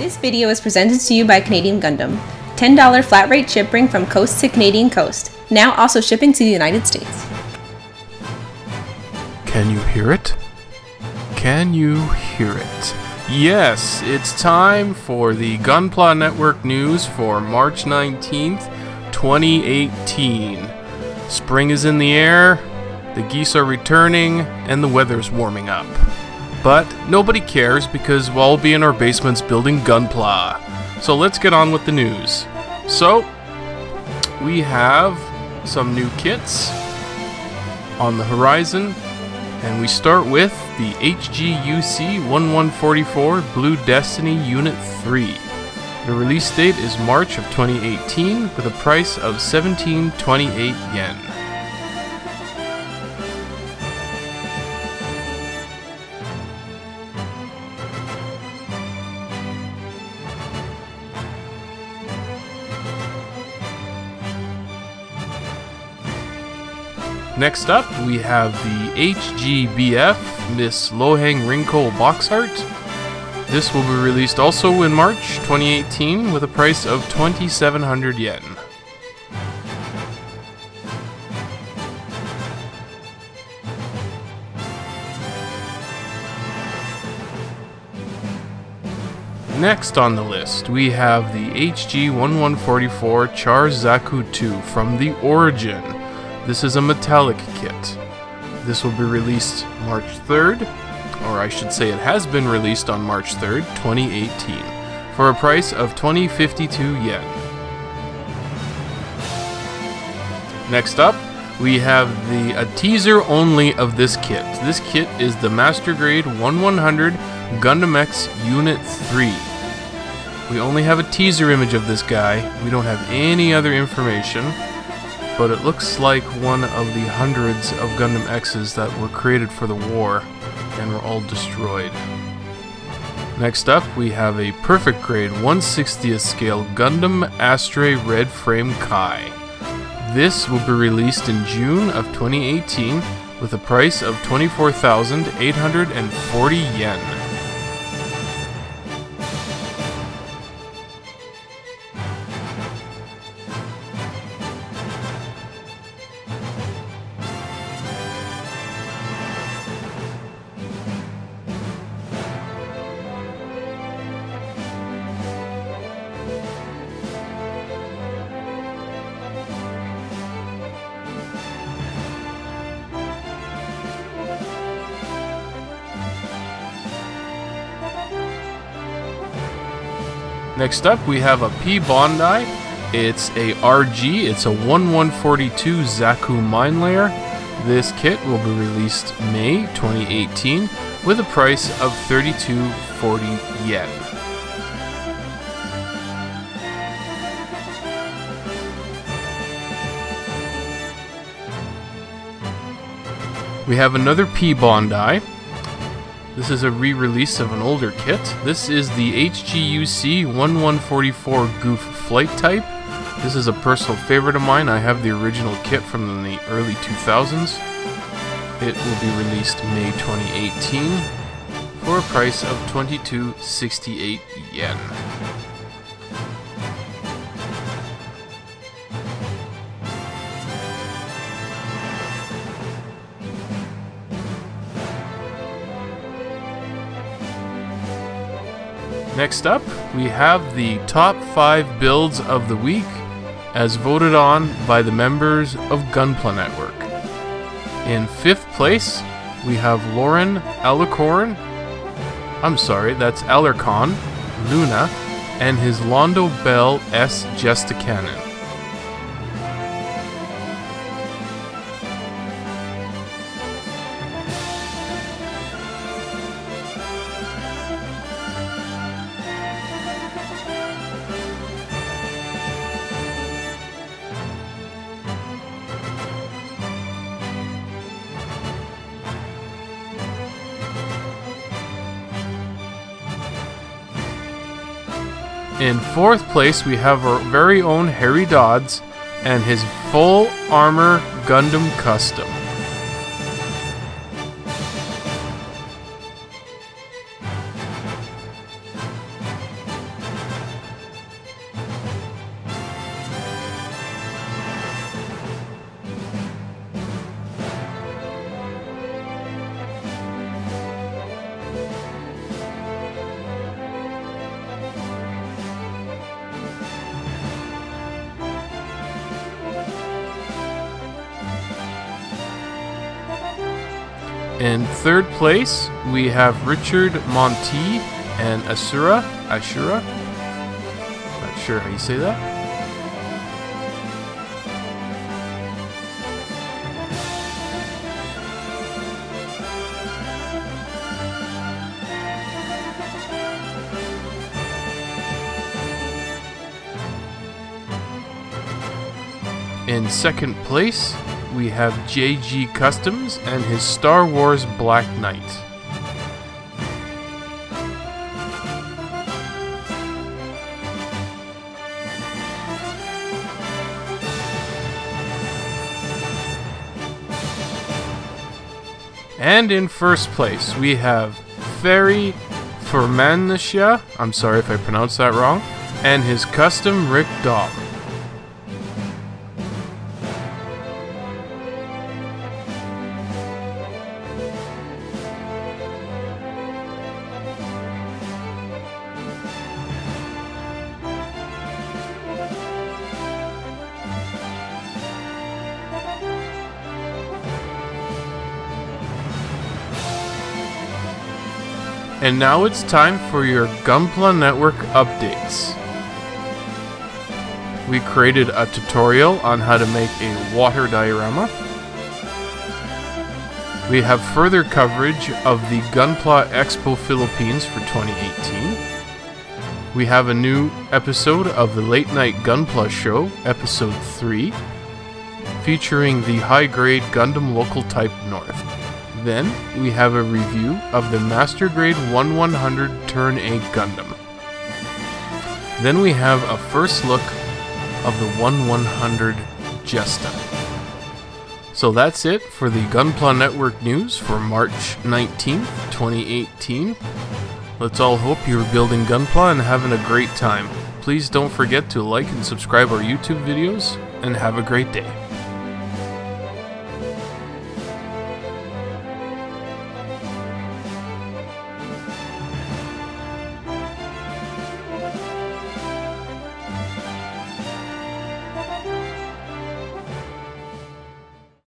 This video is presented to you by Canadian Gundam. $10 flat rate shipping from coast to Canadian coast. Now also shipping to the United States. Can you hear it? Can you hear it? Yes, it's time for the Gunpla Network news for March 19th, 2018. Spring is in the air, the geese are returning, and the weather's warming up. But nobody cares because we'll all be in our basements building Gunpla. So let's get on with the news. So, we have some new kits on the horizon, and we start with the HGUC 1144 Blue Destiny Unit 3. The release date is March of 2018 with a price of 1728 yen. Next up, we have the HGBF Miss Loheng Rinko box art. This will be released also in March 2018 with a price of 2,700 yen. Next on the list, we have the HG1144 Char Zaku 2 from the Origin. This is a metallic kit. This will be released March 3rd, or I should say it has been released on March 3rd, 2018, for a price of 2,052 yen. Next up, we have a teaser only of this kit. This kit is the Master Grade 1100 Gundam X Unit 3. We only have a teaser image of this guy. We don't have any other information. But it looks like one of the hundreds of Gundam X's that were created for the war and were all destroyed. Next up, we have a perfect grade 1/60th scale Gundam Astray Red Frame Kai. This will be released in June of 2018 with a price of 24,840 yen. Next up, we have a P Bondi. It's a RG. It's a 1142 Zaku mine layer. This kit will be released May 2018 with a price of 3,240 yen. We have another P Bondi. This is a re-release of an older kit. This is the HGUC 1144 Gouf flight type. This is a personal favorite of mine. I have the original kit from the early 2000s. It will be released May 2018 for a price of 2,268 yen. Next up, we have the top 5 builds of the week as voted on by the members of Gunpla Network. In 5th place, we have Lauren Alarcon, Luna, and his Londo Bell S. Gestacanon. In 4th place, we have our very own Harry Dodds and his full armor Gundam Custom. In third place, we have Richard Monti and Ashura. Not sure how you say that. In second place, we have JG Customs and his Star Wars Black Knight. And in first place, we have Ferry Fermanishia, I'm sorry if I pronounced that wrong, and his custom Rick Dom. And now it's time for your Gunpla Network updates. We created a tutorial on how to make a water diorama. We have further coverage of the Gunpla Expo Philippines for 2018. We have a new episode of the Late Night Gunpla Show, Episode 3, featuring the high-grade Gundam Local Type North. Then, we have a review of the Master Grade 1100 Turn A Gundam. Then we have a first look of the 1100 Jesta. So that's it for the Gunpla Network news for March 19th, 2018. Let's all hope you're building Gunpla and having a great time. Please don't forget to like and subscribe our YouTube videos, and have a great day.